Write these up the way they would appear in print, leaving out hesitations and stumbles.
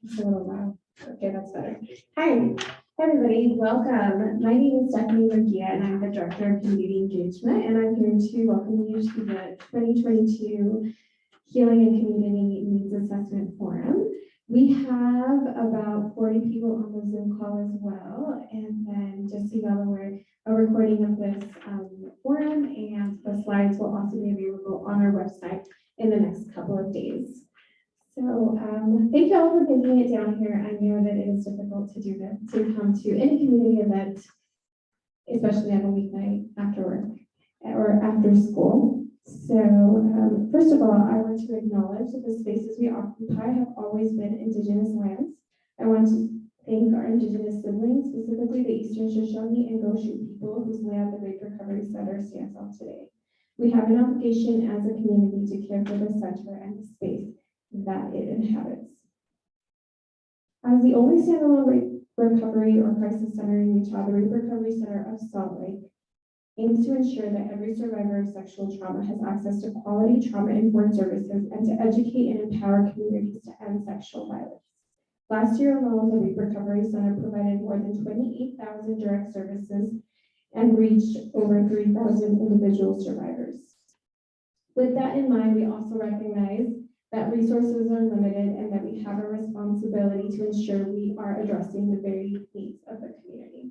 It's a little loud. Okay, that's better. Hi, everybody. Welcome. My name is Stephanie Murguia, and I'm the Director of Community Engagement, and I'm here to welcome you to the 2022 Healing and Community Needs Assessment Forum. We have about 40 people on the Zoom call as well, and then just so y'all aware, a recording of this forum and the slides will also be available on our website in the next couple of days. So thank you all for making it down here. I know that it is difficult to do this, to come to any community event, especially on a weeknight after work or after school. So first of all, I want to acknowledge that the spaces we occupy have always been Indigenous lands. I want to thank our Indigenous siblings, specifically the Eastern Shoshone and Goshu people whose land the Rape Recovery Center stands on today. We have an obligation as a community to care for the center and the space that it inhabits. As the only standalone rape recovery or crisis center in Utah, the Rape Recovery Center of Salt Lake aims to ensure that every survivor of sexual trauma has access to quality trauma-informed services and to educate and empower communities to end sexual violence. Last year alone, the Rape Recovery Center provided more than 28,000 direct services and reached over 3,000 individual survivors. With that in mind, we also recognize that resources are limited and that we have a responsibility to ensure we are addressing the very needs of the community.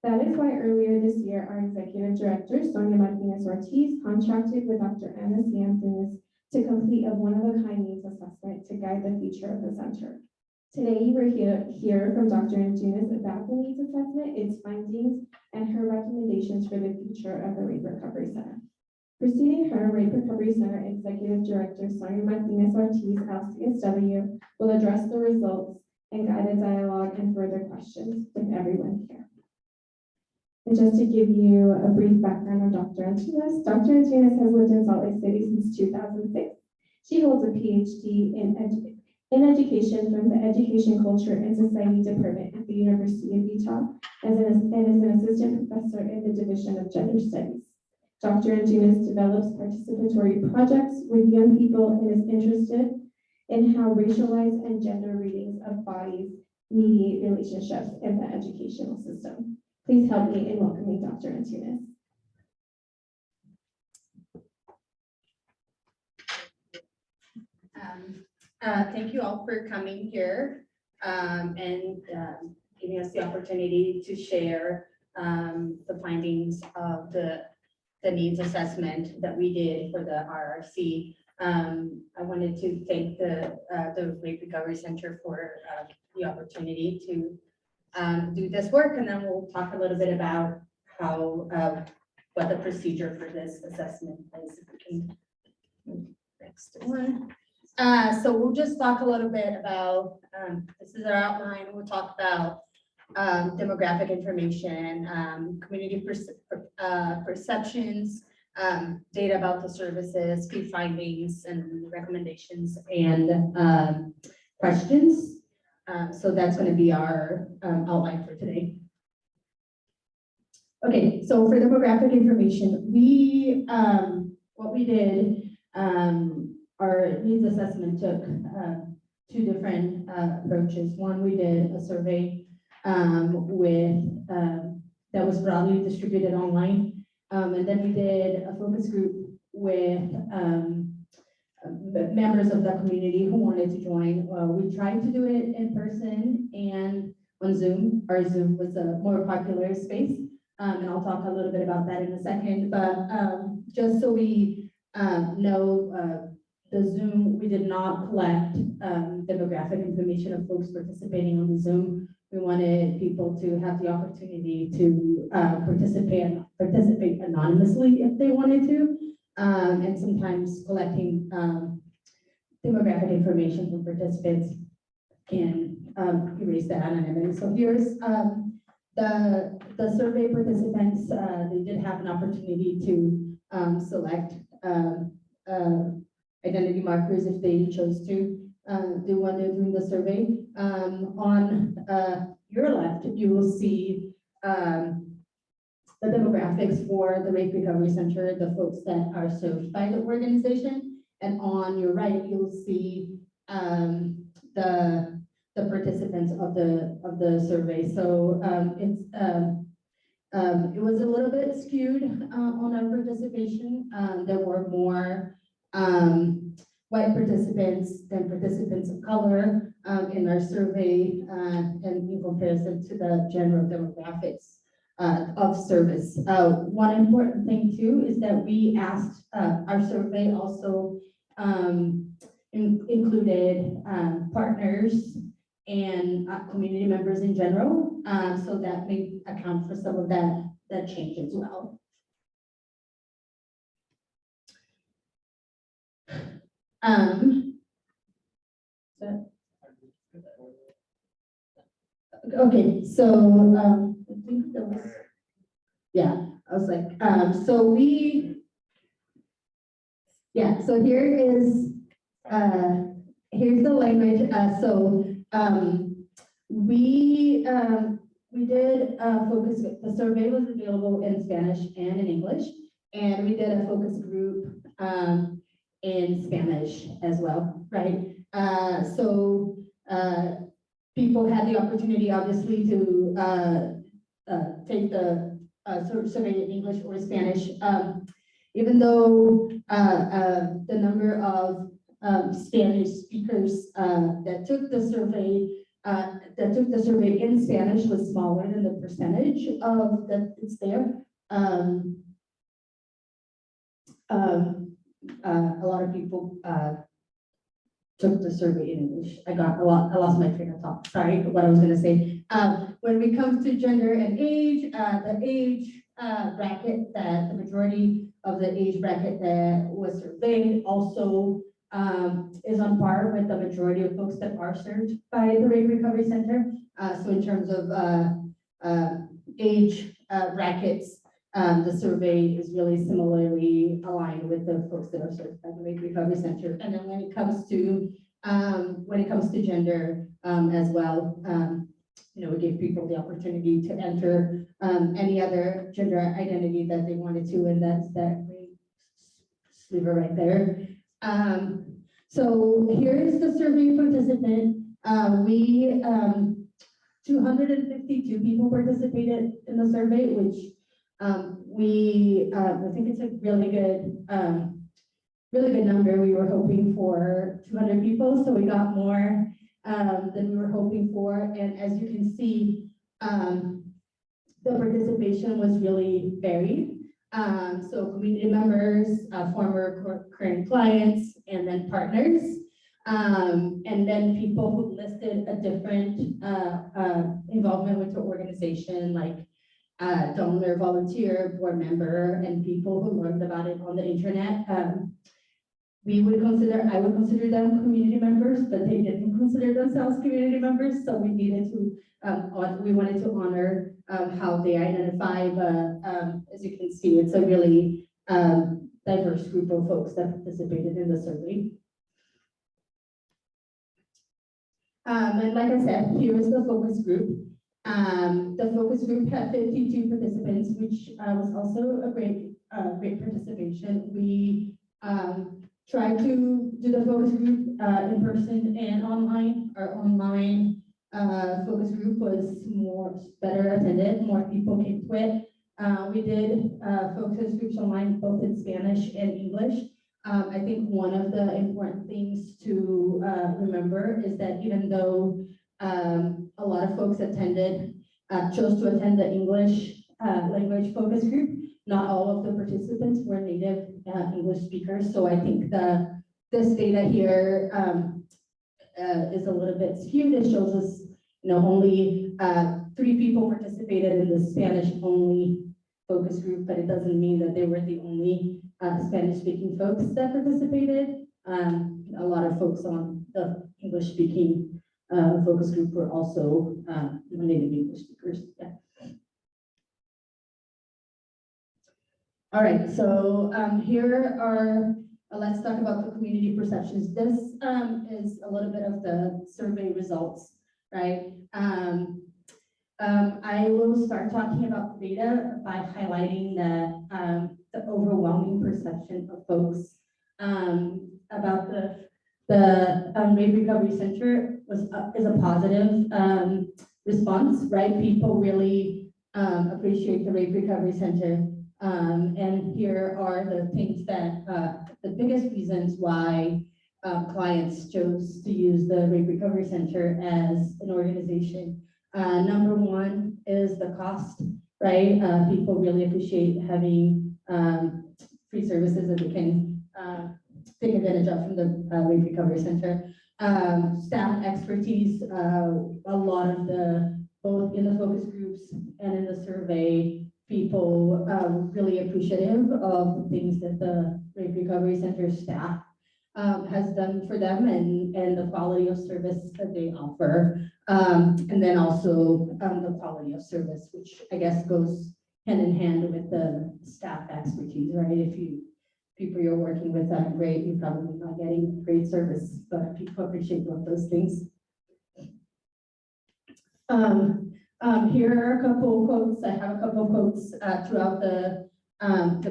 That is why earlier this year, our Executive Director, Sonia Martinez-Ortiz, contracted with Dr. Anna Anthony to complete a one-of-a-kind needs assessment to guide the future of the center. Today, you will hear from Dr. Antunes about the needs assessment, its findings, and her recommendations for the future of the Rape Recovery Center. Preceding her, Rape Recovery Center Executive Director Sonia Martinez-Ortiz, LCSW, will address the results and guide a dialogue and further questions with everyone here. And just to give you a brief background on Dr. Antunes, Dr. Antunes has lived in Salt Lake City since 2006. She holds a PhD in education from the Education, Culture, and Society Department at the University of Utah and is an assistant professor in the Division of Gender Studies. Dr. Antunes develops participatory projects with young people and is interested in how racialized and gender readings of bodies mediate relationships in the educational system. Please help me in welcoming Dr. Antunes. Thank you all for coming here and giving us the opportunity to share the findings of the needs assessment that we did for the RRC. I wanted to thank the Rape Recovery Center for the opportunity to do this work, and then we'll talk a little bit about how what the procedure for this assessment is. If we can move next one. So we'll just talk a little bit about, this is our outline. We'll talk about demographic information, community perceptions, data about the services, key findings and recommendations, and questions. So that's going to be our outline for today. Okay, so for demographic information, what we did, our needs assessment took two different approaches. One, we did a survey that was broadly distributed online. And then we did a focus group with members of the community who wanted to join. We tried to do it in person and on Zoom. Our Zoom was a more popular space. And I'll talk a little bit about that in a second. But just so we know, the Zoom, we did not collect demographic information of folks participating on the Zoom. We wanted people to have the opportunity to participate anonymously if they wanted to, and sometimes collecting demographic information from participants can erase that anonymity. So here's the survey participants. They did have an opportunity to select identity markers if they chose to do when they're doing the survey. On your left, you will see the demographics for the Rape Recovery Center, the folks that are served by the organization. And on your right, you'll see the the participants of the survey. So it was a little bit skewed on our participation. There were more white participants than participants of color in our survey, and in comparison to the general demographics of service. One important thing too is that we asked, our survey also included partners and community members in general, so that may account for some of that change as well. Okay, so I think that was, yeah, I was like, so so here is, here's the language. We did focus, the survey was available in Spanish and in English, and we did a focus group in Spanish as well, right? People had the opportunity, obviously, to take the survey in English or Spanish. Even though the number of Spanish speakers that took the survey in Spanish was smaller than the percentage of that it's there. A lot of people took the survey in English. I lost my train of thought. Sorry, what I was going to say. When we come to gender and age, the age bracket that the majority of the age bracket that was surveyed also is on par with the majority of folks that are served by the Rape Recovery Center. So in terms of age brackets, the survey is really similarly aligned with the folks that are served by the Rape Recovery Center. And then when it comes to gender as well, we gave people the opportunity to enter any other gender identity that they wanted to, and that's that green sliver right there. So here's the survey participant. 252 people participated in the survey, which I think it's a really good number. We were hoping for 200 people, so we got more than we were hoping for. And as you can see, the participation was really varied. So community members, former current clients, and then partners. And then people who listed a different involvement with the organization, like donor, volunteer, board member, and people who learned about it on the internet. I would consider them community members, but they didn't consider themselves community members. So we needed to, we wanted to honor how they identify, but as you can see, it's a really diverse group of folks that participated in the survey. And like I said, here is the focus group. The focus group had 52 participants, which was also a great participation. We tried to do the focus group in person and online. Our online focus group was better attended, more people came to it. We did focus groups online, both in Spanish and English. I think one of the important things to remember is that even though a lot of folks chose to attend the English language focus group, not all of the participants were native English speakers. So I think this data here is a little bit skewed. It shows us, only 3 people participated in the Spanish only focus group, but it doesn't mean that they were the only Spanish speaking folks that participated. A lot of folks on the English speaking focus group were also native English speakers. Yeah. All right, so here are, let's talk about the community perceptions. This is a little bit of the survey results, right? I will start talking about the data by highlighting that the overwhelming perception of folks about The Rape Recovery Center is a positive response, right? People really appreciate the Rape Recovery Center. And here are the things that, the biggest reasons why clients chose to use the Rape Recovery Center as an organization. Number one is the cost, right? People really appreciate having free services that they can take advantage of from the Rape Recovery Center. Staff expertise, a lot of both in the focus groups and in the survey, people really appreciative of the things that the Rape Recovery Center staff has done for them and the quality of service that they offer. And then also the quality of service, which I guess goes hand in hand with the staff expertise, right? If people you're working with aren't great, you're probably not getting great service, but people appreciate both those things. Here are a couple quotes. I have a couple quotes throughout the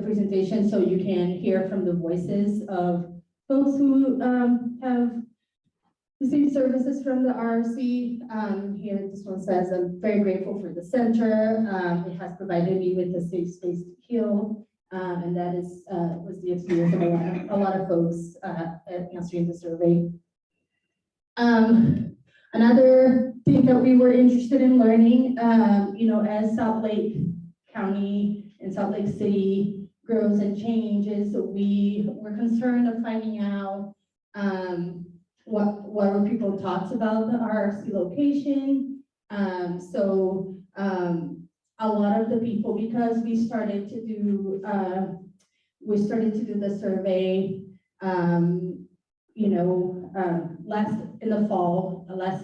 presentation, so you can hear from the voices of folks who have received services from the RRC. Here, this one says, I'm very grateful for the center. It has provided me with a safe space to heal. And that was the experience of a lot of folks answering the survey. Another thing that we were interested in learning, as Salt Lake County and Salt Lake City grows and changes, we were concerned of finding out what were people's thoughts about the RRC location. A lot of the people, because we started to do the survey, last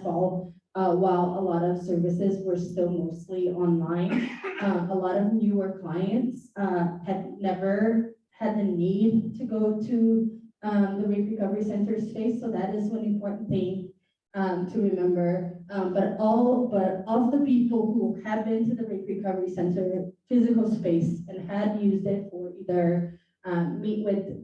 fall, while a lot of services were still mostly online. A lot of newer clients had never had the need to go to the Rape Recovery Center space, so that is one important thing to remember. But of the people who have been to the Rape Recovery Center physical space and had used it for either meet with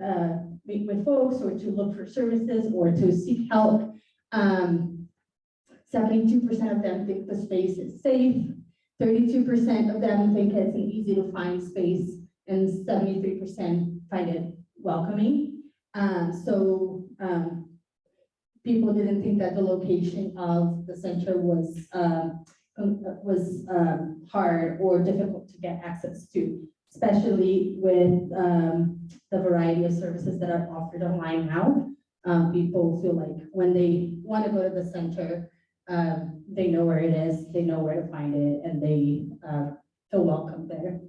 folks or to look for services or to seek help, 72% of them think the space is safe, 32% of them think it's an easy to find space, and 73% find it welcoming. People didn't think that the location of the center was hard or difficult to get access to, especially with the variety of services that are offered online now. People feel like when they want to go to the center, they know where it is, they know where to find it, and they feel welcome there.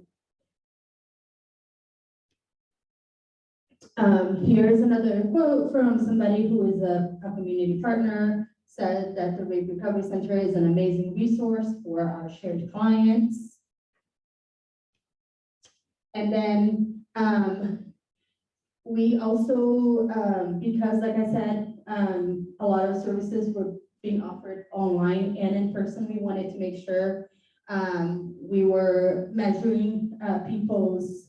Here's another quote from somebody who is a community partner, said that the Rape Recovery Center is an amazing resource for our shared clients. And then we also, because like I said, a lot of services were being offered online and in person, we wanted to make sure we were measuring people's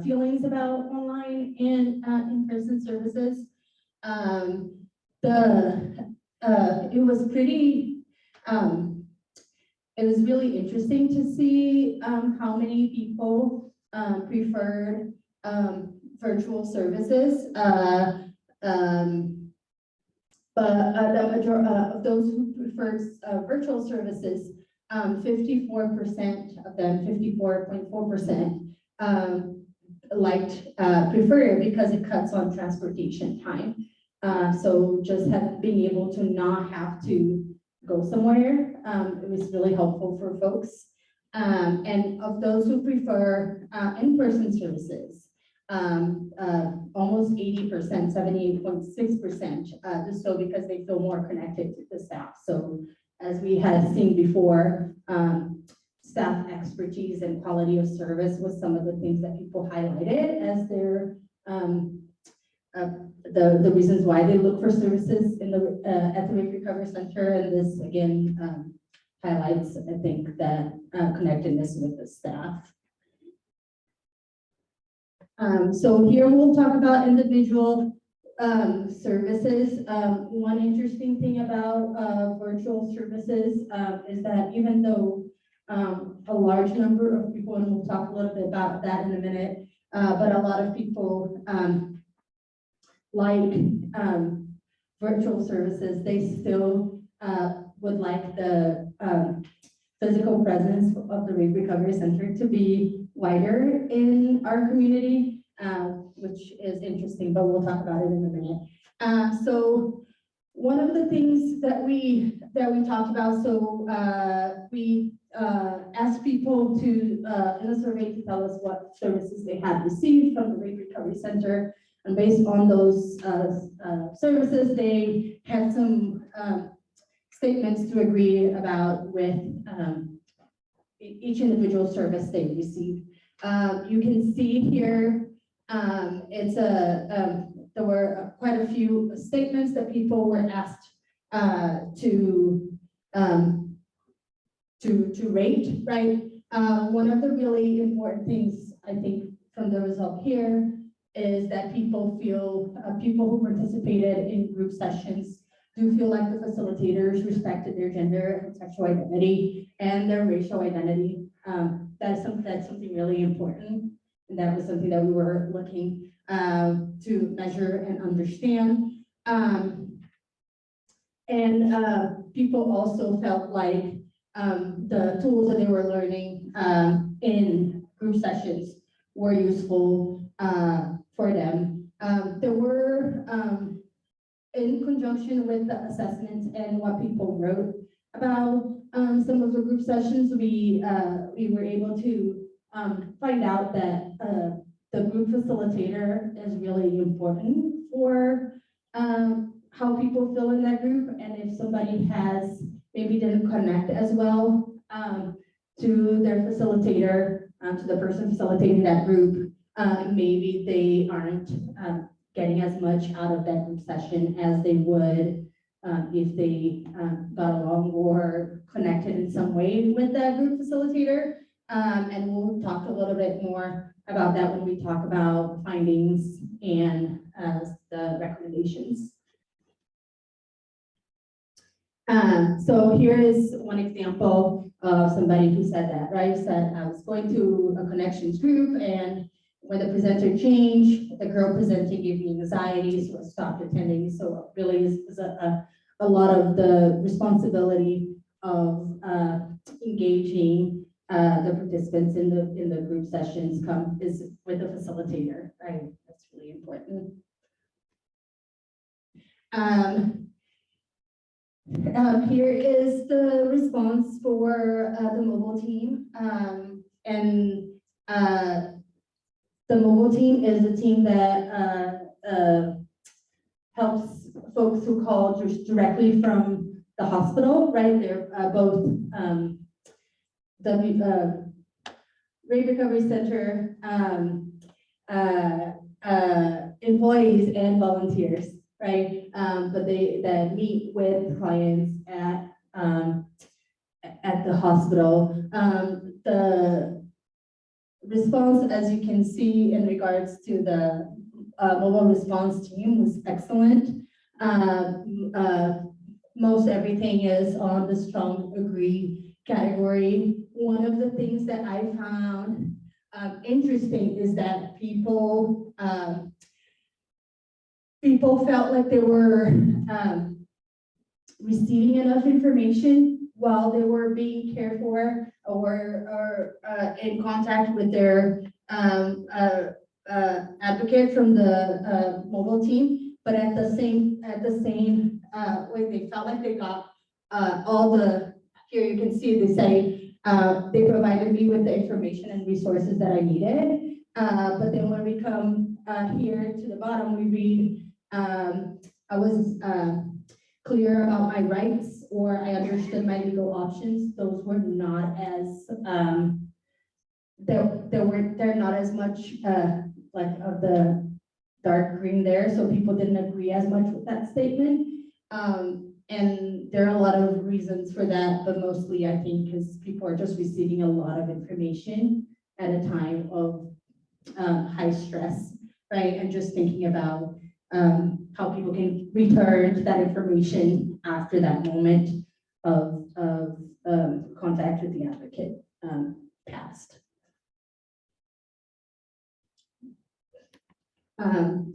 feelings about online and in-person services. It was really interesting to see how many people preferred virtual services. But the majority of those who preferred virtual services, 54% of them, 54.4%, prefer it because it cuts on transportation time. So just being able to not have to go somewhere, it was really helpful for folks. And of those who prefer in-person services, almost 80%, 78.6%, just so because they feel more connected to the staff. So as we had seen before, staff expertise and quality of service was some of the things that people highlighted as their the reasons why they look for services in the at the Rape Recovery Center. And this again highlights, I think, that connectedness with the staff. So here we'll talk about individual services, one interesting thing about virtual services is that even though a large number of people, and we'll talk a little bit about that in a minute, but a lot of people like virtual services, they still would like the physical presence of the Rape Recovery Center to be wider in our community, which is interesting, but we'll talk about it in a minute. So one of the things that we talked about, so we asked people to in a survey to tell us what services they had received from the Rape Recovery Center, and based on those services, they had some statements to agree about with each individual service they received. You can see here, there were quite a few statements that people were asked to rate, right? One of the really important things I think from the result here is that people feel, people who participated in group sessions do feel like the facilitators respected their gender and sexual identity and their racial identity. That's something really important. And that was something that we were looking to measure and understand. People also felt like the tools that they were learning in group sessions were useful for them. There were, in conjunction with the assessments and what people wrote about some of the group sessions, we were able to find out that the group facilitator is really important for how people feel in that group, and if somebody has maybe didn't connect as well to their facilitator, to the person facilitating that group, maybe they aren't getting as much out of that group session as they would if they got along or connected in some way with that group facilitator. And we'll talk a little bit more about that when we talk about findings and the recommendations. So here is one example of somebody who said that, right? Said, I was going to a connections group, and when the presenter changed, the girl presenting gave me anxiety, so I stopped attending. So it really is a lot of the responsibility of engaging the participants in the group sessions is with the facilitator, right? That's really important. Here is the response for the mobile team. The mobile team is a team that helps folks who call just directly from the hospital, right? They're both the Rape Recovery Center employees and volunteers, right? But they meet with clients at the hospital. The response, as you can see, in regards to the mobile response team was excellent. Most everything is on the strong agree category. One of the things that I found interesting is that people felt like they were receiving enough information while they were being cared for or in contact with their advocate from the mobile team, but at the same way, they felt like they got all the, here you can see they say, they provided me with the information and resources that I needed. But then when we come here to the bottom, we read, I was clear about my rights, or I understood my legal options. Those were not as, they're not as much like of the dark green there, so people didn't agree as much with that statement. And there are a lot of reasons for that, but mostly I think because people are just receiving a lot of information at a time of high stress, right? And just thinking about how people can return that information after that moment of contact with the advocate passed.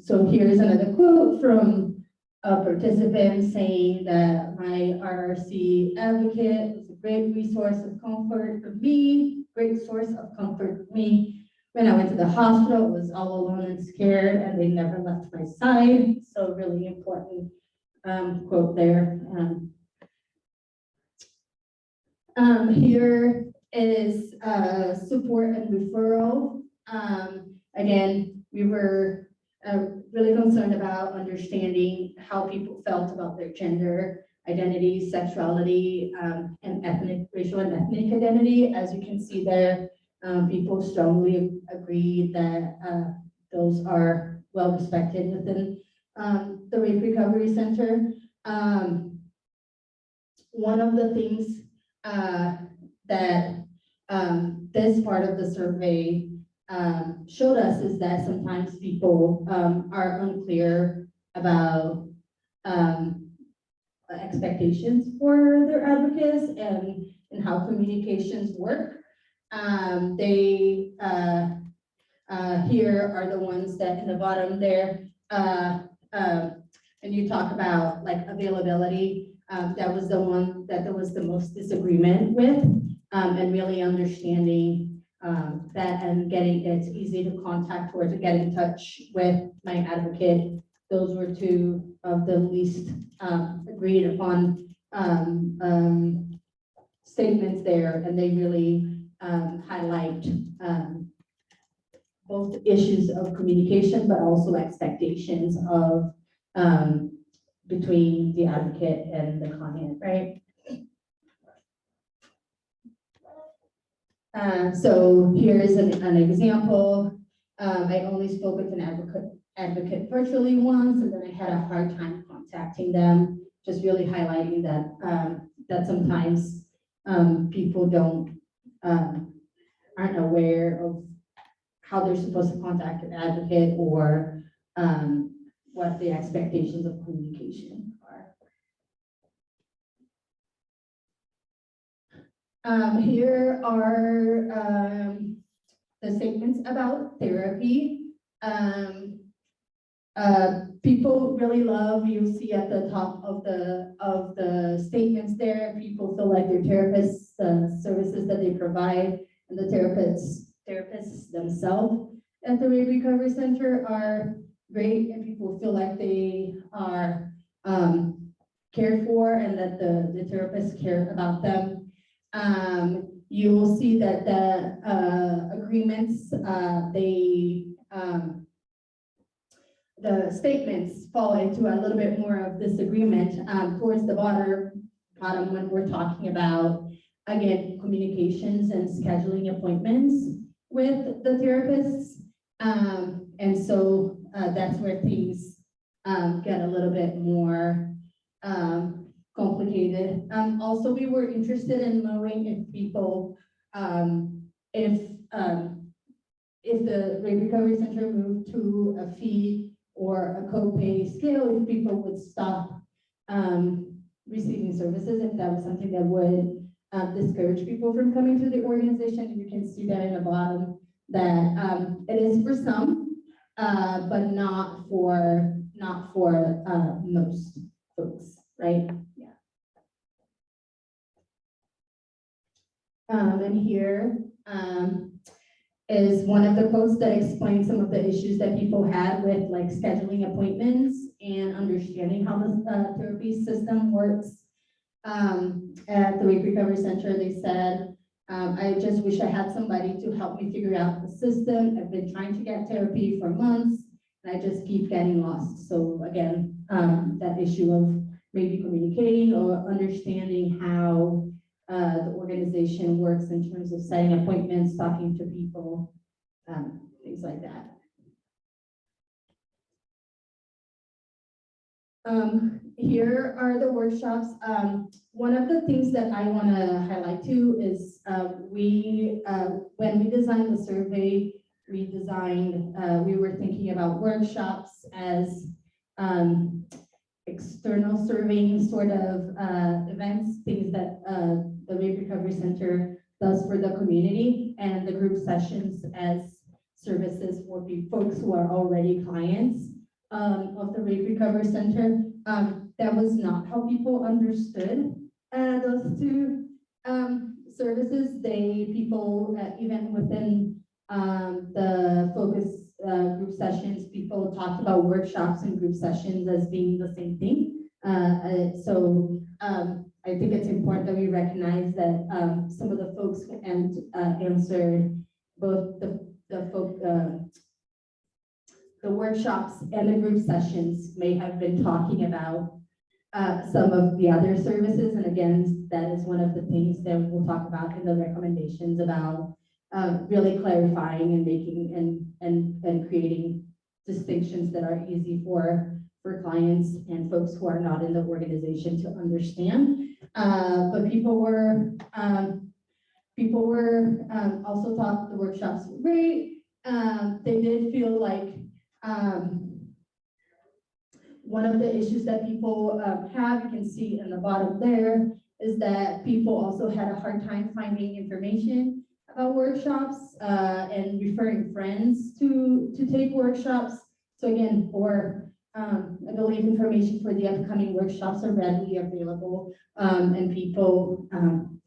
So here's another quote from a participant saying that my RRC advocate was a great resource of comfort for me, great source of comfort for me. When I went to the hospital, I was all alone and scared, and they never left my side. So really important quote there. Here is support and referral. Again, we were really concerned about understanding how people felt about their gender identity, sexuality, and racial and ethnic identity. As you can see there, people strongly agreed that those are well respected within the Rape Recovery Center. One of the things that this part of the survey showed us is that sometimes people are unclear about expectations for their advocates and how communications work. Here are the ones that in the bottom there, and you talk about like availability, that was the one that there was the most disagreement with, and really understanding that and getting it's easy to contact or to get in touch with my advocate. Those were two of the least agreed upon statements there, and they really highlight both issues of communication, but also expectations of between the advocate and the client, right? So here's an example. I only spoke with an advocate virtually once, and then I had a hard time contacting them, just really highlighting that that sometimes people aren't aware of how they're supposed to contact an advocate or what the expectations of communication are. Here are the statements about therapy. People really love, you'll see at the top of the statements there, people feel like their therapists, services that they provide, and the therapists themselves at the Rape Recovery Center are great, and people feel like they are cared for and that the therapists care about them. You will see that the agreements, the statements fall into a little bit more of disagreement towards the bottom when we're talking about, again, communications and scheduling appointments with the therapists. And so that's where things get a little bit more complicated. Also, we were interested in knowing if people, if the Rape Recovery Center moved to a fee or a co-pay scale, if people would stop receiving services, if that was something that would discourage people from coming to the organization. And you can see that in the bottom that it is for some, but not for most folks, right? Yeah. And here is one of the quotes that explains some of the issues that people had with like scheduling appointments and understanding how the therapy system works. At the Rape Recovery Center, they said, I just wish I had somebody to help me figure out the system. I've been trying to get therapy for months, and I just keep getting lost. So again, that issue of maybe communicating or understanding how the organization works in terms of setting appointments, talking to people, things like that. Here are the workshops. One of the things that I want to highlight too is when we designed the survey, we were thinking about workshops as external surveying sort of events, things that the Rape Recovery Center does for the community, and the group sessions as services for folks who are already clients of the Rape Recovery Center. That was not how people understood those two services. People, even within the focus group sessions, people talked about workshops and group sessions as being the same thing. I think it's important that we recognize that some of the folks who answered both the workshops and the group sessions may have been talking about some of the other services. And again, that is one of the things that we'll talk about in the recommendations about really clarifying and making and creating distinctions that are easy for clients and folks who are not in the organization to understand. But people were also thought the workshops were great. They did feel like one of the issues that people have, you can see in the bottom there, is that people also had a hard time finding information about workshops and referring friends to take workshops. So again, I believe information for the upcoming workshops are readily available, and people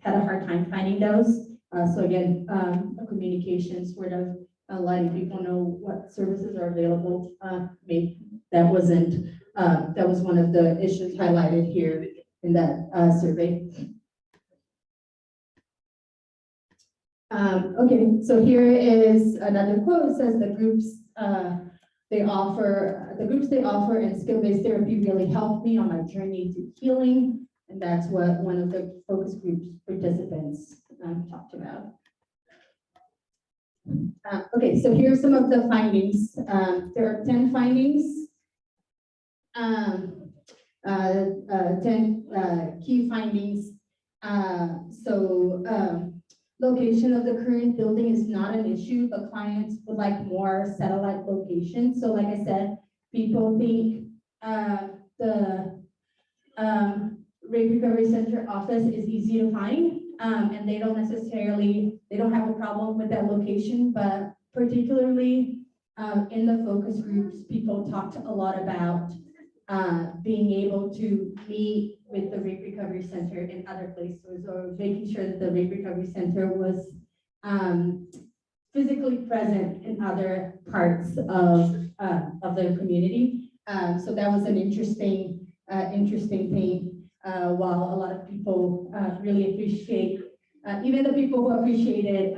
had a hard time finding those. So again, a communication sort of letting people know what services are available. Maybe that was one of the issues highlighted here in that survey. Okay, so here is another quote. It says the groups they offer and skill-based therapy really helped me on my journey to healing, and that's what one of the focus groups participants talked about. Okay, so here are some of the findings. There are 10 findings, 10 key findings. Location of the current building is not an issue, but clients would like more satellite locations. So like I said, people think the Rape Recovery Center office is easy to find, and they don't have a problem with that location, but particularly in the focus groups, people talked a lot about being able to meet with the Rape Recovery Center in other places, or making sure that the Rape Recovery Center was physically present in other parts of the community. So that was an interesting thing. While a lot of people really appreciate, even the people who appreciated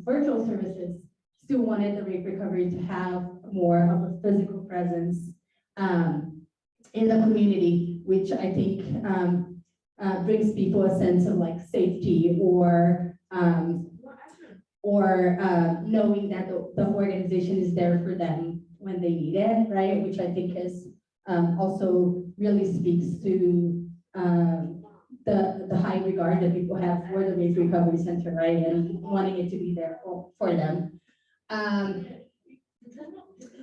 virtual services, still wanted the Rape Recovery to have more of a physical presence in the community, which I think brings people a sense of like safety or knowing that the organization is there for them when they need it, right? Which I think is also really speaks to the high regard that people have for the Rape Recovery Center, right? And wanting it to be there for them.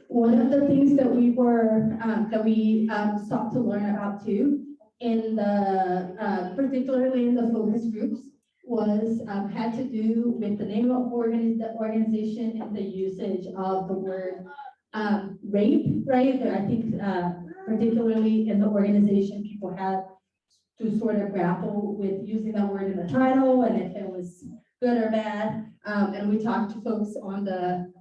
One of the things that we sought to learn about too, in the particularly in the focus groups, was had to do with the name of the organization and the usage of the word rape, right? I think particularly in the organization, people had to sort of grapple with using that word in the title and if it was good or bad. And we talked to folks on the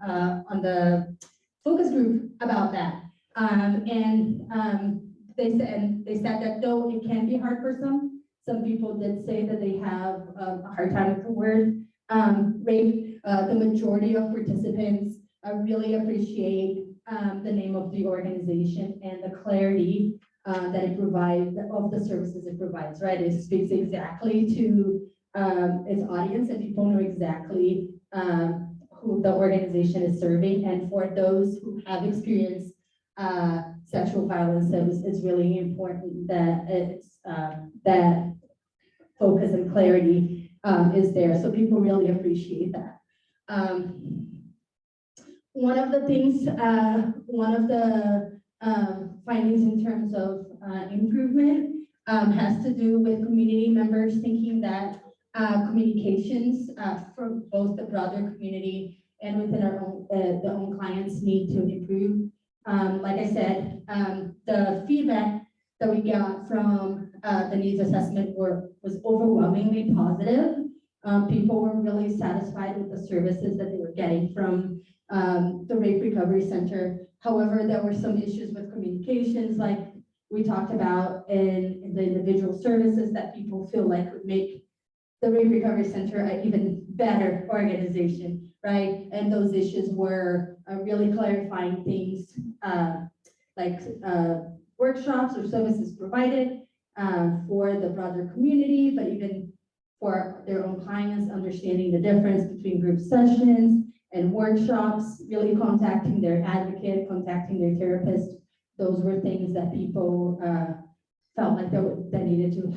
focus group about that. They said that though it can be hard for some people did say that they have a hard time with the word rape. The majority of participants really appreciate the name of the organization and the clarity that it provides, of the services it provides, right? It speaks exactly to its audience, and people know exactly who the organization is serving. And for those who have experienced sexual violence, it's really important that it's that focus and clarity is there. So people really appreciate that. One of the things, one of the findings in terms of improvement has to do with community members thinking that communications for both the broader community and within our own, the own clients need to improve. Like I said, the feedback that we got from the needs assessment was overwhelmingly positive. People were really satisfied with the services that they were getting from the Rape Recovery Center. However, there were some issues with communications, like we talked about in the individual services that people feel like would make the Rape Recovery Center an even better organization, right? And those issues were really clarifying things like workshops or services provided for the broader community, but even for their own clients, understanding the difference between group sessions and workshops, really contacting their advocate, contacting their therapist. Those were things that people felt like there needed to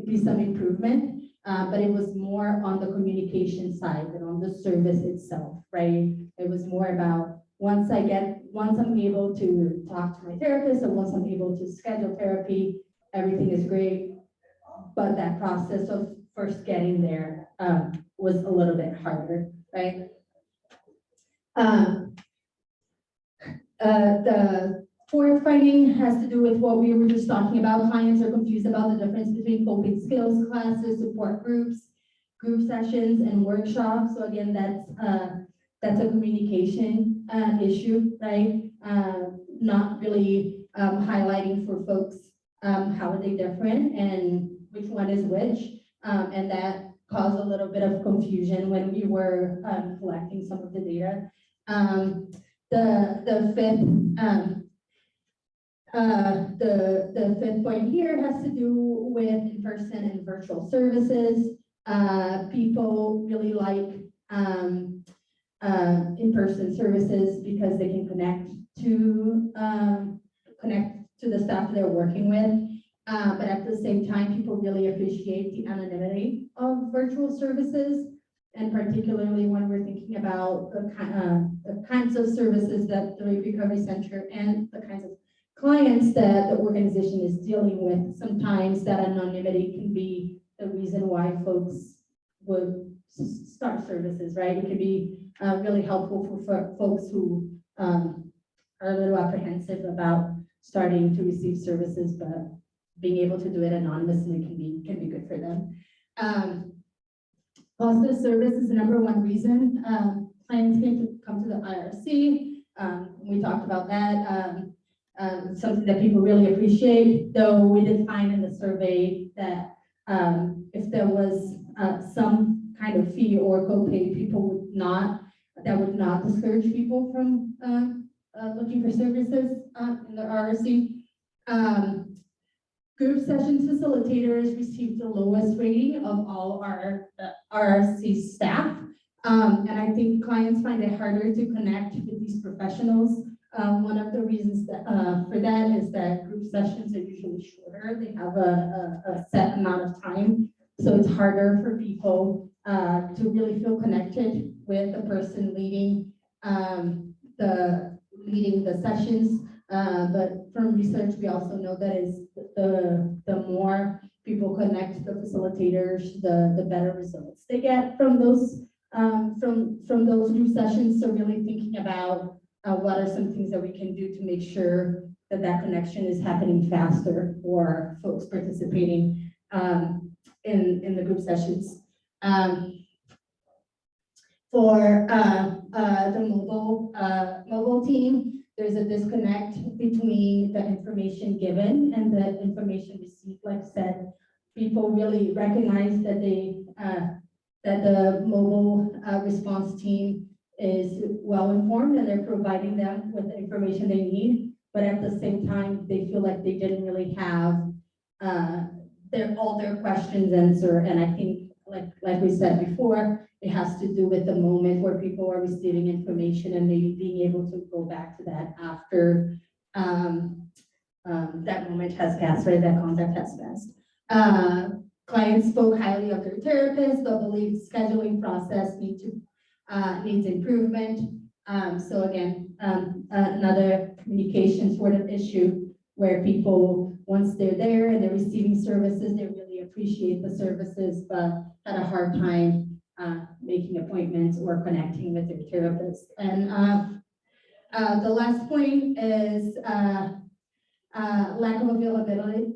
be some improvement, but it was more on the communication side than on the service itself, right? It was more about once I'm able to talk to my therapist, or once I'm able to schedule therapy, everything is great. But that process of first getting there was a little bit harder, right? The fourth finding has to do with what we were just talking about. Clients are confused about the difference between coping skills classes, support groups, group sessions, and workshops. So again, that's a communication issue, right? Not really highlighting for folks how are they different and which one is which, and that caused a little bit of confusion when we were collecting some of the data. The fifth point here has to do with in-person and virtual services. People really like in-person services because they can connect to the staff they're working with. But at the same time, people really appreciate the anonymity of virtual services, and particularly when we're thinking about the kinds of services that the Rape Recovery Center and the kinds of clients that the organization is dealing with. Sometimes that anonymity can be the reason why folks would start services, right? It can be really helpful for folks who are a little apprehensive about starting to receive services, but being able to do it anonymously can be good for them. Cost of service is the number one reason clients come to the IRC. We talked about that. Something that people really appreciate, though we did find in the survey that if there was some kind of fee or copay, that would not discourage people from looking for services in the RRC. Group sessions facilitators received the lowest rating of all our RRC staff. And I think clients find it harder to connect with these professionals. One of the reasons for that is that group sessions are usually shorter. They have a set amount of time. So it's harder for people to really feel connected with the person leading the sessions. But from research, we also know that is the more people connect the facilitators, the better results they get from those group sessions. So really thinking about what are some things that we can do to make sure that connection is happening faster for folks participating in the group sessions. For the mobile team, there's a disconnect between the information given and the information received. Like I said, people really recognize that that the mobile response team is well informed and they're providing them with the information they need. But at the same time, they feel like they didn't really have all their questions answered. And I think, like we said before, it has to do with the moment where people are receiving information and maybe being able to go back to that after that moment has passed, right? That contact has passed. Clients spoke highly of their therapist, but believe scheduling process needs improvement. So again, another communication sort of issue where people, once they're there and they're receiving services, they really appreciate the services, but had a hard time making appointments or connecting with their therapist. And the last point is lack of availability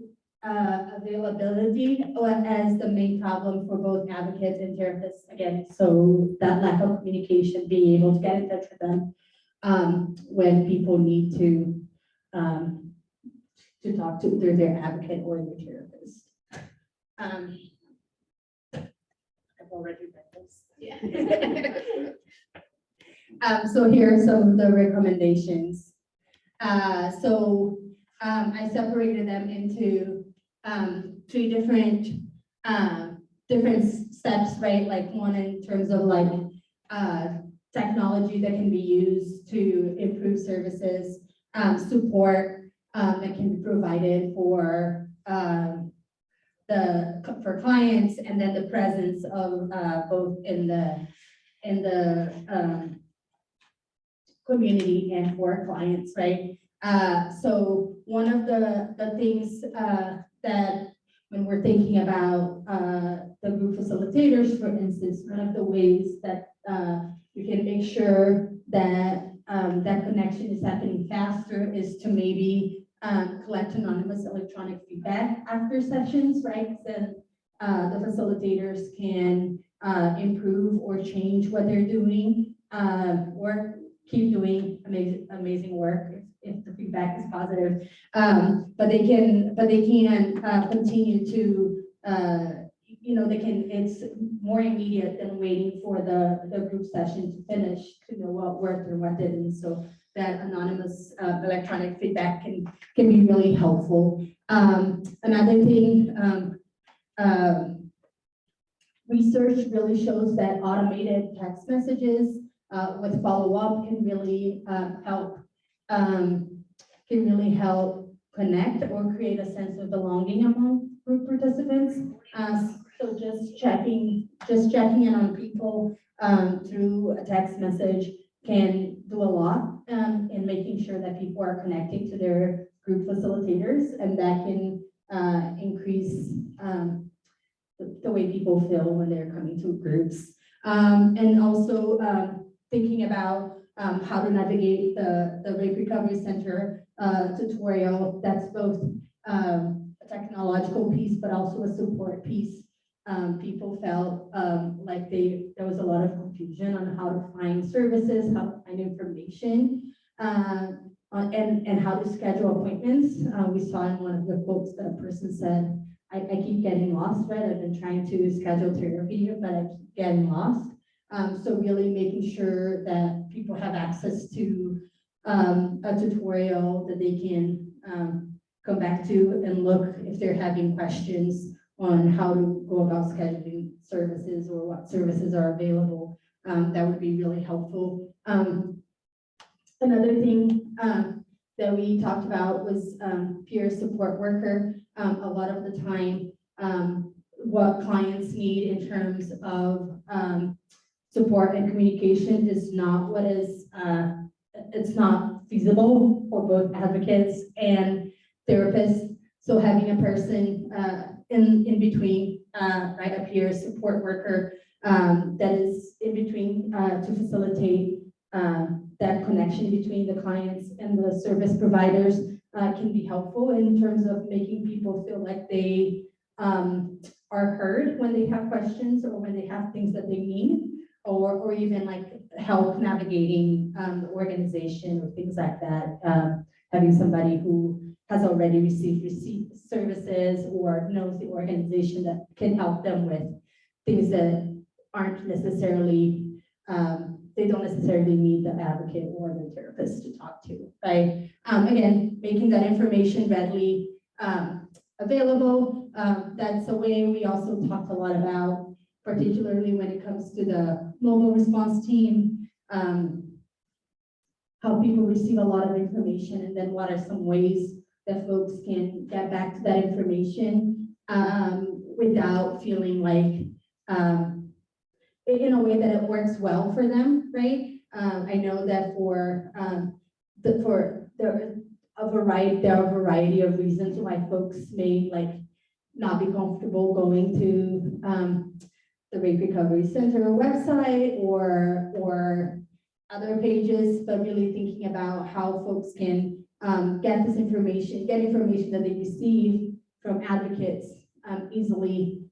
as the main problem for both advocates and therapists. Again, so that lack of communication, being able to get in touch with them when people need to talk to either their advocate or their therapist. I've already read this. Yeah. So here are some of the recommendations. I separated them into three different steps, right? Like one in terms of like technology that can be used to improve services, support that can be provided for clients, and then the presence of both in the community and for clients, right? So one of the things that when we're thinking about the group facilitators, for instance, one of the ways that you can make sure that that connection is happening faster is to maybe collect anonymous electronic feedback after sessions, right? Then the facilitators can improve or change what they're doing, or keep doing amazing work if the feedback is positive. But they can continue to, it's more immediate than waiting for the group session to finish to know what worked and what didn't. So that anonymous electronic feedback can be really helpful. Another thing, research really shows that automated text messages with follow-up can really help connect or create a sense of belonging among group participants. So just checking in on people through a text message can do a lot in making sure that people are connecting to their group facilitators, and that can increase the way people feel when they're coming to groups. And also thinking about how to navigate the Rape Recovery Center tutorial. That's both a technological piece, but also a support piece. People felt like there was a lot of confusion on how to find services, how to find information, and how to schedule appointments. We saw in one of the quotes that a person said, I keep getting lost, right? I've been trying to schedule therapy, but I keep getting lost. So really making sure that people have access to a tutorial that they can come back to and look if they're having questions on how to go about scheduling services or what services are available. That would be really helpful. Another thing that we talked about was peer support worker. A lot of the time, what clients need in terms of support and communication is not what is, it's not feasible for both advocates and therapists. So having a person in between, right, a peer support worker that is in between to facilitate that connection between the clients and the service providers can be helpful in terms of making people feel like they are heard when they have questions or when they have things that they need, or even like help navigating the organization or things like that. Having somebody who has already received services or knows the organization that can help them with things that aren't necessarily, they don't necessarily need the advocate or the therapist to talk to, right? Again, making that information readily available. That's a way we also talked a lot about, particularly when it comes to the mobile response team, how people receive a lot of information, and then what are some ways that folks can get back to that information without feeling like, in a way that it works well for them, right? I know that for there are a variety of reasons why folks may like not be comfortable going to the Rape Recovery Center website or other pages, but really thinking about how folks can get information that they receive from advocates easily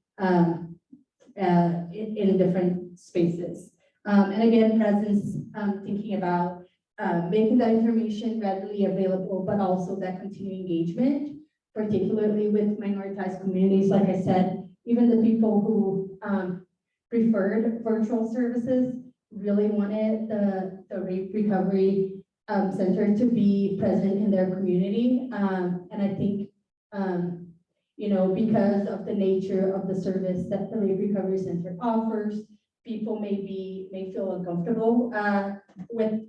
in different spaces. And again, presence, thinking about making that information readily available, but also that continued engagement, particularly with minoritized communities. Like I said, even the people who preferred virtual services really wanted the Rape Recovery Center to be present in their community. And I think, you know, because of the nature of the service that the Rape Recovery Center offers, people may feel uncomfortable with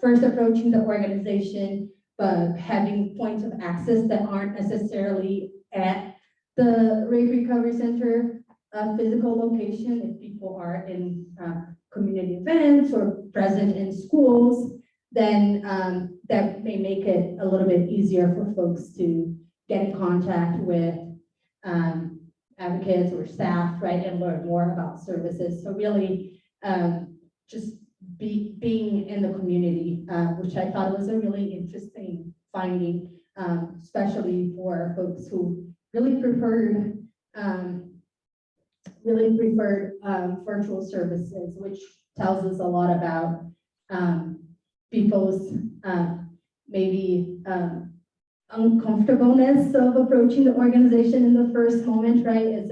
first approaching the organization, but having points of access that aren't necessarily at the Rape Recovery Center physical location. If people are in community events or present in schools, then that may make it a little bit easier for folks to get in contact with advocates or staff, right, and learn more about services. So really just being in the community, which I thought was a really interesting finding, especially for folks who really preferred virtual services, which tells us a lot about people's maybe uncomfortableness of approaching the organization in the first moment, right? It's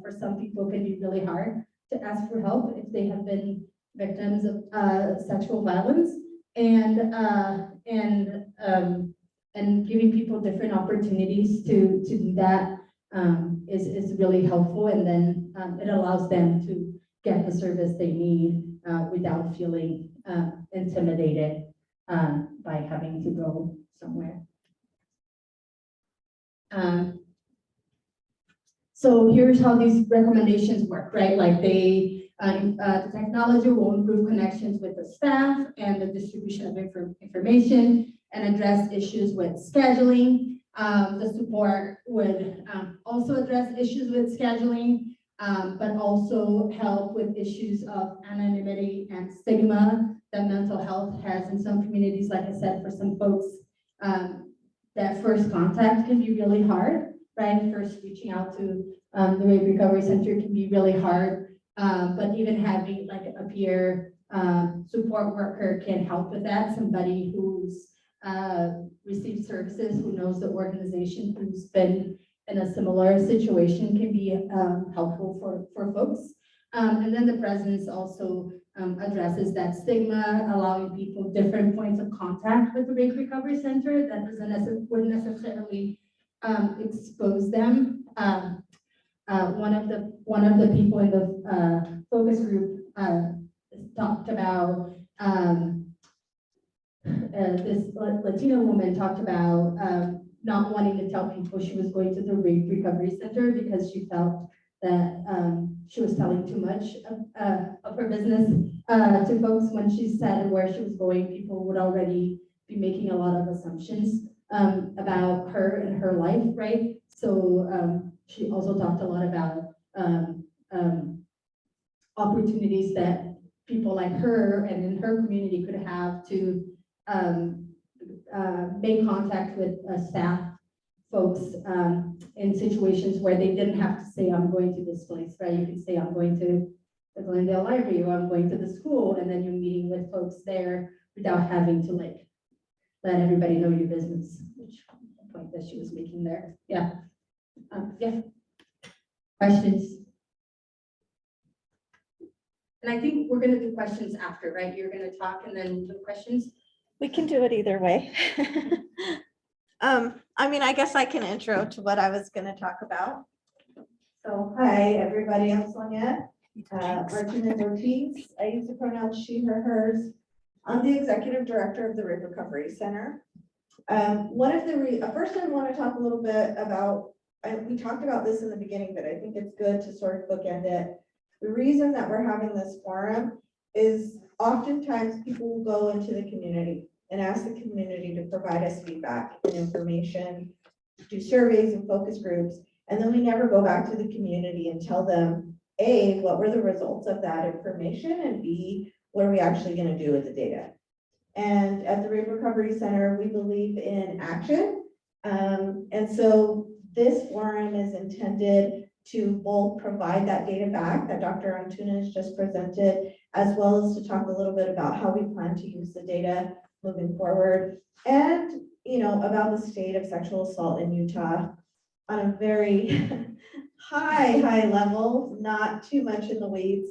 for some people can be really hard to ask for help if they have been victims of sexual violence, and giving people different opportunities to do that is really helpful, and then it allows them to get the service they need without feeling intimidated by having to go somewhere. So here's how these recommendations work, right? Like the technology will improve connections with the staff and the distribution of information and address issues with scheduling. The support would also address issues with scheduling, but also help with issues of anonymity and stigma that mental health has in some communities. Like I said, for some folks, that first contact can be really hard, right? First reaching out to the Rape Recovery Center can be really hard, but even having like a peer support worker can help with that. Somebody who's received services, who knows the organization, who's been in a similar situation can be helpful for folks. And then the presence also addresses that stigma, allowing people different points of contact with the Rape Recovery Center that wouldn't necessarily expose them. One of the people in the focus group talked about this Latina woman talked about not wanting to tell people she was going to the Rape Recovery Center because she felt that she was telling too much of her business to folks. When she said where she was going, people would already be making a lot of assumptions about her and her life, right? So she also talked a lot about opportunities that people like her and in her community could have to make contact with staff folks in situations where they didn't have to say, I'm going to this place, right? You can say, I'm going to the Glendale Library, or I'm going to the school, and then you're meeting with folks there without having to like let everybody know your business, which point that she was making there. Yeah. Yeah. Questions? And I think we're going to do questions after, right? You're going to talk and then do questions. We can do it either way. I mean, I guess I can intro to what I was going to talk about. So, hi, everybody. I'm Sonia Martinez Ortiz. I use the pronouns she, her, hers. I'm the executive director of the Rape Recovery Center. First, I want to talk a little bit about, we talked about this in the beginning, but I think it's good to sort of bookend it. The reason that we're having this forum is oftentimes people will go into the community and ask the community to provide us feedback and information, do surveys and focus groups, and then we never go back to the community and tell them, A, what were the results of that information, and B, what are we actually going to do with the data? And at the Rape Recovery Center, we believe in action. And so this forum is intended to both provide that data back that Dr. Antunes just presented, as well as to talk a little bit about how we plan to use the data moving forward, and about the state of sexual assault in Utah on a very high level, not too much in the weeds.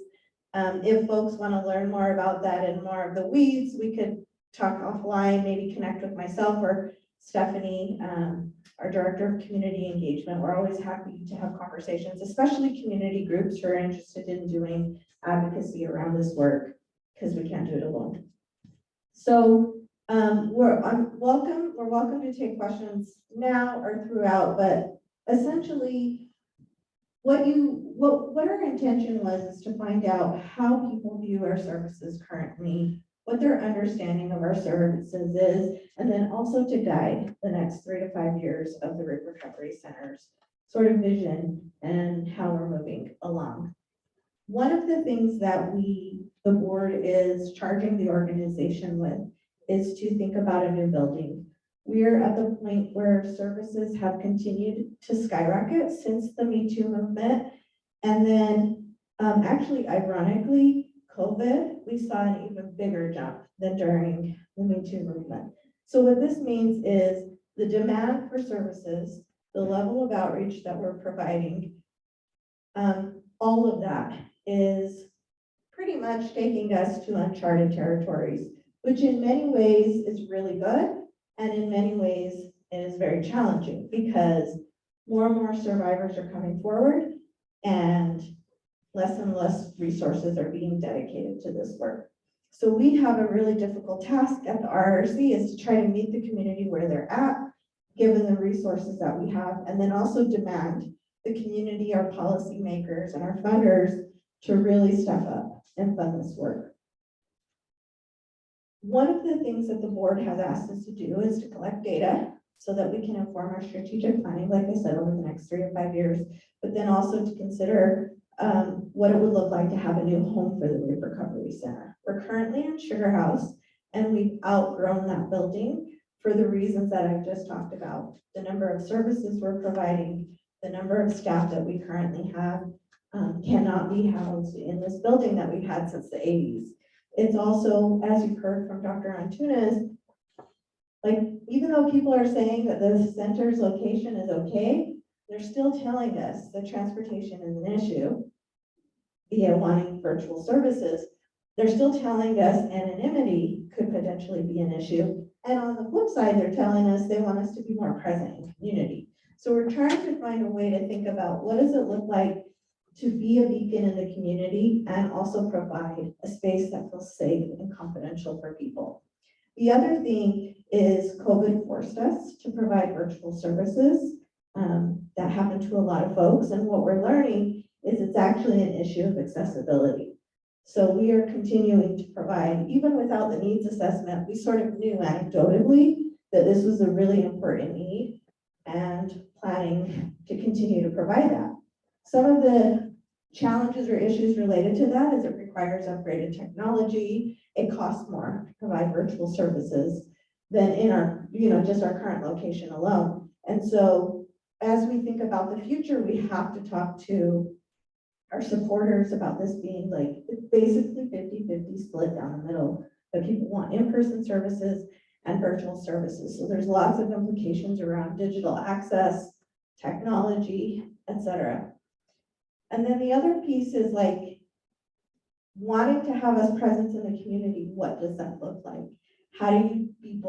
If folks want to learn more about that and more of the weeds, we could talk offline, maybe connect with myself or Stephanie, our Director of Community Engagement. We're always happy to have conversations, especially community groups who are interested in doing advocacy around this work, because we can't do it alone. So we're welcome to take questions now or throughout, but essentially what our intention was is to find out how people view our services currently, what their understanding of our services is, and then also to guide the next 3 to 5 years of the Rape Recovery Center's sort of vision and how we're moving along. One of the things that the board is charging the organization with is to think about a new building. We're at the point where services have continued to skyrocket since the Me Too movement. And then actually, ironically, COVID, we saw an even bigger jump than during the Me Too movement. So what this means is the demand for services, the level of outreach that we're providing, all of that is pretty much taking us to uncharted territories, which in many ways is really good. And in many ways, it is very challenging because more and more survivors are coming forward and less resources are being dedicated to this work. So we have a really difficult task at the RRC is to try to meet the community where they're at, given the resources that we have, and then also demand the community, our policymakers and our funders to really step up and fund this work. One of the things that the board has asked us to do is to collect data so that we can inform our strategic planning, like I said, over the next 3 to 5 years, but then also to consider what it would look like to have a new home for the Rape Recovery Center. We're currently in Sugar House, and we've outgrown that building for the reasons that I've just talked about. The number of services we're providing, the number of staff that we currently have cannot be housed in this building that we've had since the 80s. It's also, as you've heard from Dr. Antunes, like even though people are saying that the center's location is okay, they're still telling us that transportation is an issue via wanting virtual services. They're still telling us anonymity could potentially be an issue. And on the flip side, they're telling us they want us to be more present in community. So we're trying to find a way to think about what does it look like to be a beacon in the community and also provide a space that feels safe and confidential for people. The other thing is COVID forced us to provide virtual services. That happened to a lot of folks, and what we're learning is it's actually an issue of accessibility. So we are continuing to provide, even without the needs assessment, we sort of knew anecdotally that this was a really important need and planning to continue to provide that. Some of the challenges or issues related to that is it requires upgraded technology. It costs more to provide virtual services than in our, just our current location alone. And so as we think about the future, we have to talk to our supporters about this being like basically 50-50 split down the middle, that people want in-person services and virtual services. So there's lots of implications around digital access, technology, etc. And then the other piece is like wanting to have us presence in the community. What does that look like? How do you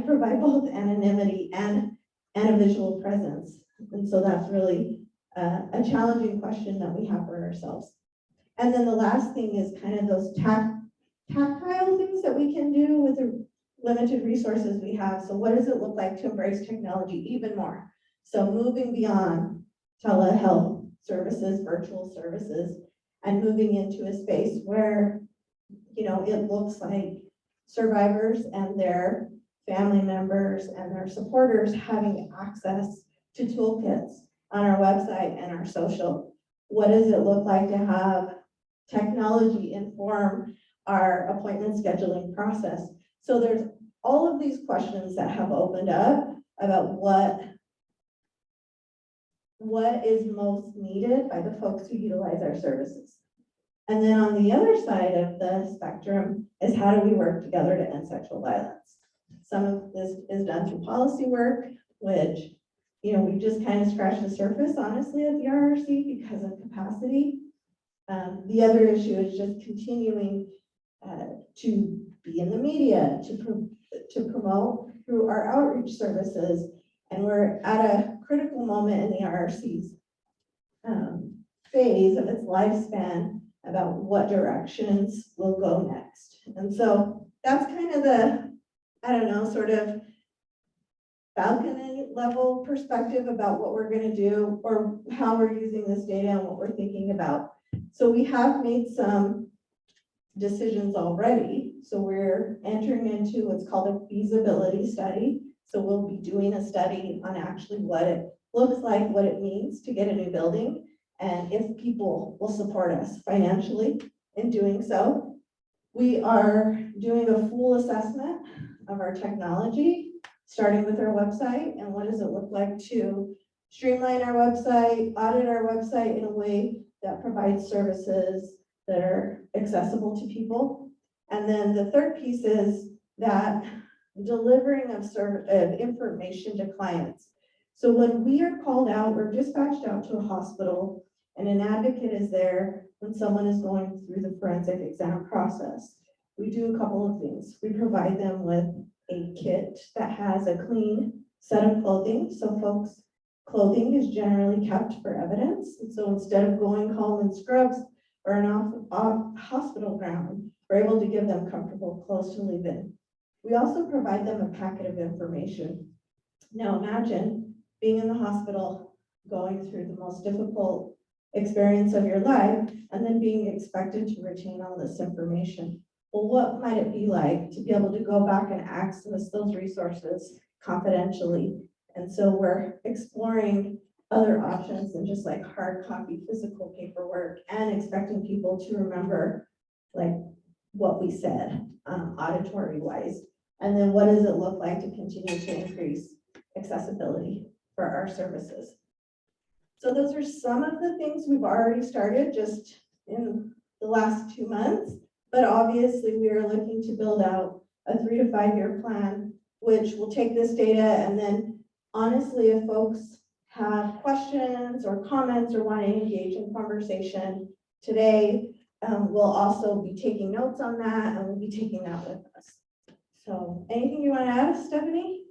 provide both anonymity and a visual presence? And so that's really a challenging question that we have for ourselves. And then the last thing is kind of those tactile things that we can do with the limited resources we have. So what does it look like to embrace technology even more? So moving beyond telehealth services, virtual services, and moving into a space where, it looks like survivors and their family members and their supporters having access to toolkits on our website and our social. What does it look like to have technology inform our appointment scheduling process? So there's all of these questions that have opened up about what is most needed by the folks who utilize our services. And then on the other side of the spectrum is how do we work together to end sexual violence? Some of this is done through policy work, which, we just kind of scratched the surface, honestly, at the RRC because of capacity. The other issue is just continuing to be in the media, to promote through our outreach services. And we're at a critical moment in the RRC's phase of its lifespan about what directions will go next. And so that's kind of the, sort of balcony level perspective about what we're going to do or how we're using this data and what we're thinking about. So we have made some decisions already. So we're entering into what's called a feasibility study. So we'll be doing a study on actually what it looks like, what it means to get a new building, and if people will support us financially in doing so. We are doing a full assessment of our technology, starting with our website and what does it look like to streamline our website, audit our website in a way that provides services that are accessible to people. And then the third piece is that delivering of information to clients. So when we are called out, we're dispatched out to a hospital and an advocate is there when someone is going through the forensic exam process. We do a couple of things. We provide them with a kit that has a clean set of clothing. So folks' clothing is generally kept for evidence. And so instead of going home in scrubs or an off hospital ground, we're able to give them comfortable clothes to leave in. We also provide them a packet of information. Now imagine being in the hospital, going through the most difficult experience of your life, and then being expected to retain all this information. Well, what might it be like to be able to go back and access those resources confidentially? And so we're exploring other options than just like hard copy physical paperwork and expecting people to remember like what we said auditory wise. And then what does it look like to continue to increase accessibility for our services? So those are some of the things we've already started just in the last 2 months, but obviously we are looking to build out a 3 to 5 year plan, which will take this data. And then honestly, if folks have questions or comments or want to engage in conversation today, we'll also be taking notes on that and we'll be taking that with us. So anything you want to add, Stephanie?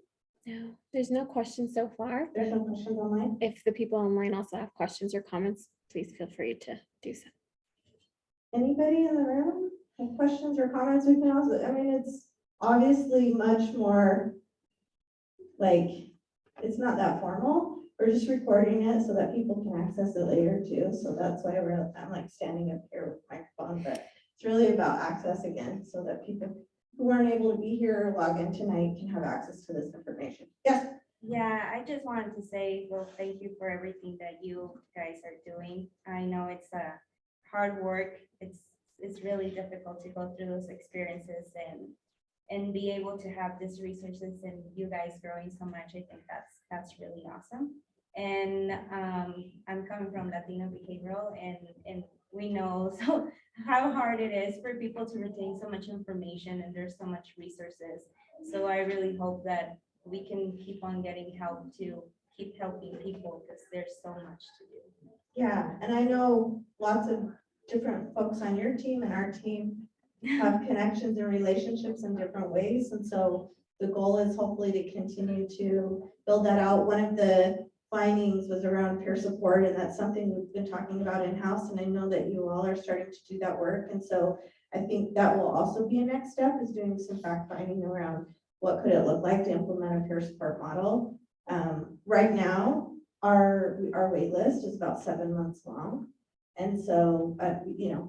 No, there's no questions so far. There's no questions online? If the people online also have questions or comments, please feel free to do so. Anybody in the room have questions or comments? We can also, it's obviously much more like, it's not that formal. We're just recording it so that people can access it later too. So that's why I'm like standing up here with my phone, but it's really about access again, so that people who weren't able to be here or log in tonight can have access to this information. Yes. Yeah, I just wanted to say, well, thank you for everything that you guys are doing. I know it's a hard work. It's really difficult to go through those experiences and be able to have these resources and you guys growing so much. I think that's really awesome. And I'm coming from Latino behavioral and we know so how hard it is for people to retain so much information and there's so much resources. So I really hope that we can keep on getting help to keep helping people because there's so much to do. Yeah, and I know lots of different folks on your team and our team have connections and relationships in different ways. And so the goal is hopefully to continue to build that out. One of the findings was around peer support, and that's something we've been talking about in-house. And I know that you all are starting to do that work. And so I think that will also be a next step, is doing some fact finding around what could it look like to implement a peer support model. Right now, our wait list is about 7 months long. And so,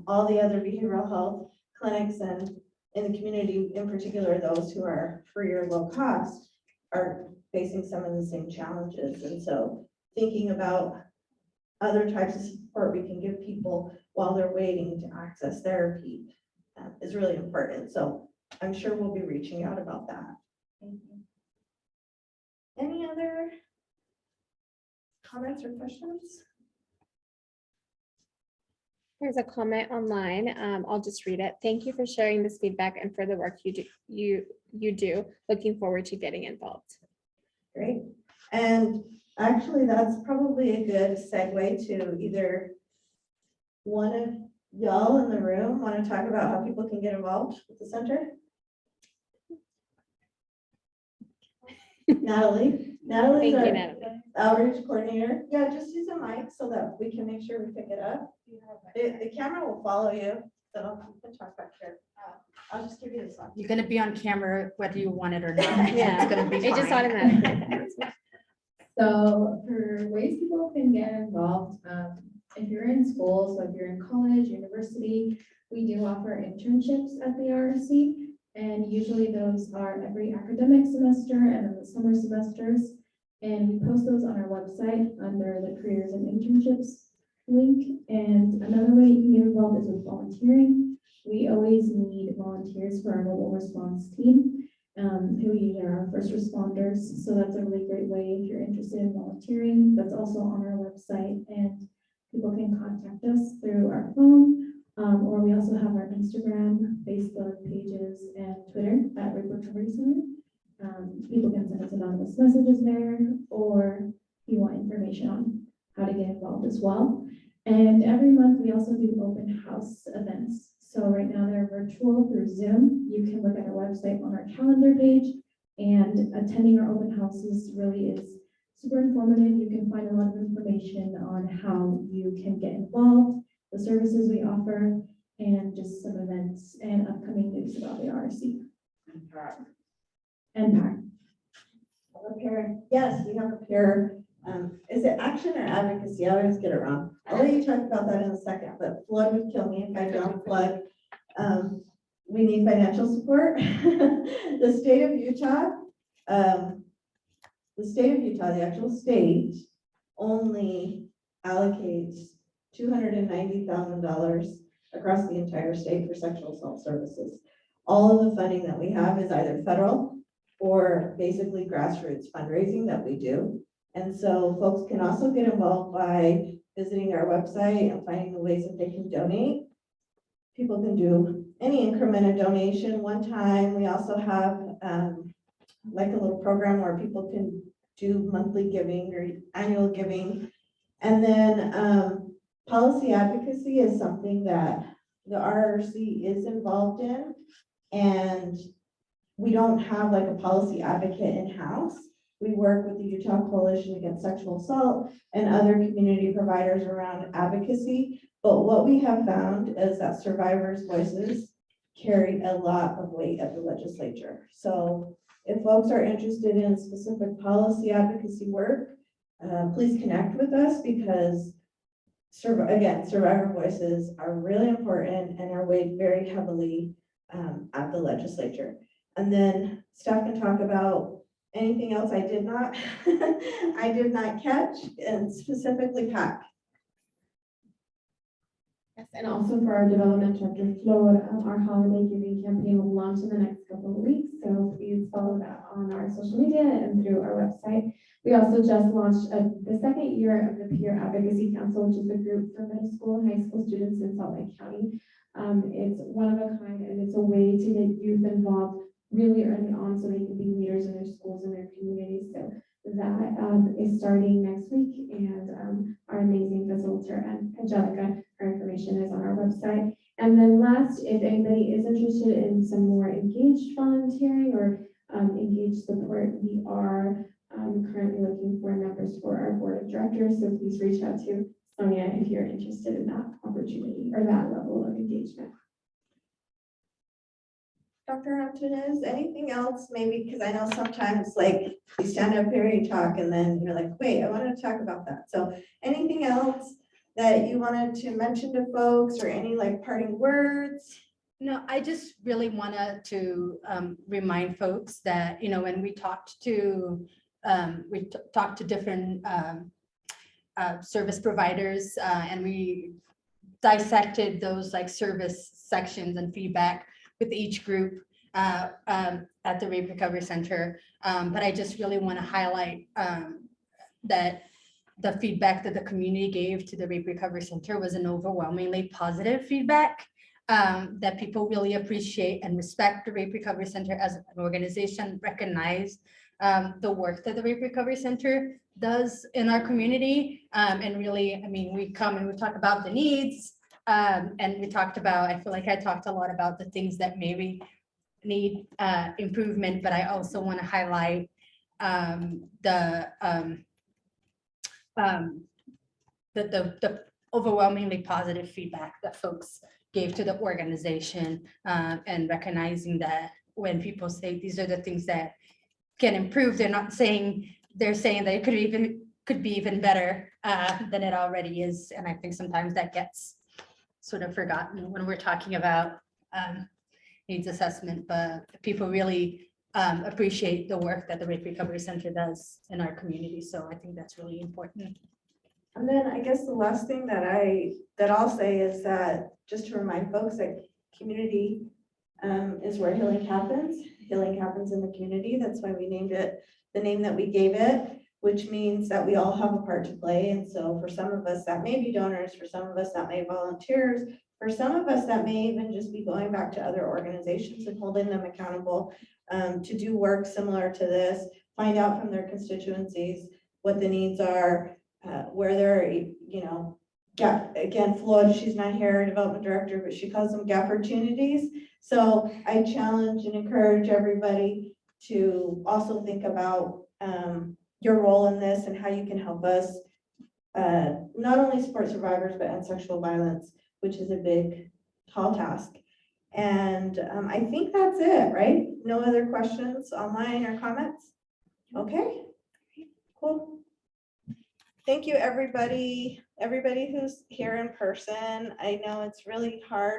all the other behavioral health clinics and in the community, in particular, those who are free or low cost, are facing some of the same challenges. And so thinking about other types of support we can give people while they're waiting to access therapy is really important. So I'm sure we'll be reaching out about that. Thank you. Any other comments or questions? There's a comment online. I'll just read it. Thank you for sharing this feedback and for the work you do. Looking forward to getting involved. Great. And actually, that's probably a good segue to either one of y'all in the room want to talk about how people can get involved with the center? Natalie. Natalie's Thank you, our Natalie. outreach coordinator. Yeah, just use a mic so that we can make sure we pick it up. The camera will follow you, so you can talk back here. I'll just give you this one. You're gonna be on camera whether you want it or not. Yeah, It's gonna be it just fine. automatically. So for ways people can get involved, if you're in school, so if you're in college, university, we do offer internships at the RRC. And usually those are every academic semester and then the summer semesters. And we post those on our website under the careers and internships link. And another way you can get involved is with volunteering. We always need volunteers for our mobile response team, who usually are our first responders. So that's a really great way if you're interested in volunteering. That's also on our website, and people can contact us through our phone, or we also have our Instagram, Facebook pages, and Twitter at Rape Recovery Center. People can send us anonymous messages there, or if you want information on how to get involved as well. And every month we also do open house events. So right now they're virtual through Zoom. You can look at our website on our calendar page, and attending our open houses really is super informative. You can find a lot of information on how you can get involved, the services we offer, and just some events and upcoming news about the RRC. And PAC. A pair, yes, we have a pair. Is it action or advocacy? I always get it wrong. I'll let you talk about that in a second, but Flood would kill me if I don't plug. We need financial support. The state of Utah, the actual state, only allocates $290,000 across the entire state for sexual assault services. All of the funding that we have is either federal or basically grassroots fundraising that we do. And so folks can also get involved by visiting our website and finding the ways that they can donate. People can do any increment of donation one time. We also have like a little program where people can do monthly giving or annual giving. And then policy advocacy is something that the RRC is involved in. And we don't have like a policy advocate in-house. We work with the Utah Coalition Against Sexual Assault and other community providers around advocacy. But what we have found is that survivors' voices carry a lot of weight at the legislature. So if folks are interested in specific policy advocacy work, please connect with us, because survivor voices are really important and are weighed very heavily at the legislature. And then staff can talk about anything else I did not catch, and specifically PAC. Yes, and also for our development director, Floyd, our holiday giving campaign will launch in the next couple of weeks. So please follow that on our social media and through our website. We also just launched the second year of the Peer Advocacy Council, which is a group for middle school and high school students in Salt Lake County. It's one of a kind, and it's a way to get youth involved really early on so they can be leaders in their schools and their communities. So that is starting next week, and our amazing facilitator, Angelica, her information is on our website. And then last, if anybody is interested in some more engaged volunteering or engaged support, we are currently looking for members for our board of directors. So please reach out to Sonia if you're interested in that opportunity or that level of engagement. Dr. Antunes, anything else maybe? Because I know sometimes like you stand up here, you talk, and then you're like, wait, I wanted to talk about that. So anything else that you wanted to mention to folks, or any like parting words? No, I just really wanted to remind folks that, when we talked to different service providers and we dissected those like service sections and feedback with each group at the Rape Recovery Center. But I just really want to highlight that the feedback that the community gave to the Rape Recovery Center was an overwhelmingly positive feedback. That people really appreciate and respect the Rape Recovery Center as an organization, recognize the work that the Rape Recovery Center does in our community. And really, I mean, we come and we talk about the needs, and we talked about, I feel like I talked a lot about the things that maybe need improvement, but I also want to highlight the overwhelmingly positive feedback that folks gave to the organization, and recognizing that when people say these are the things that can improve, they're saying that it could be even better than it already is. And I think sometimes that gets sort of forgotten when we're talking about needs assessment, but people really appreciate the work that the Rape Recovery Center does in our community. So I think that's really important. And then I guess the last thing that I'll say is that, just to remind folks that community is where healing happens. Healing happens in the community. That's why we named it the name that we gave it, which means that we all have a part to play. And so for some of us, that may be donors. For some of us, that may be volunteers. For some of us, that may even just be going back to other organizations and holding them accountable to do work similar to this, find out from their constituencies what the needs are, where they're, again, Floyd, she's not here, development director, but she calls them gap opportunities. So I challenge and encourage everybody to also think about your role in this and how you can help us not only support survivors, but end sexual violence, which is a big, tall task. And I think that's it, right? No other questions online or comments? Okay, cool. Thank you, everybody who's here in person. I know it's really hard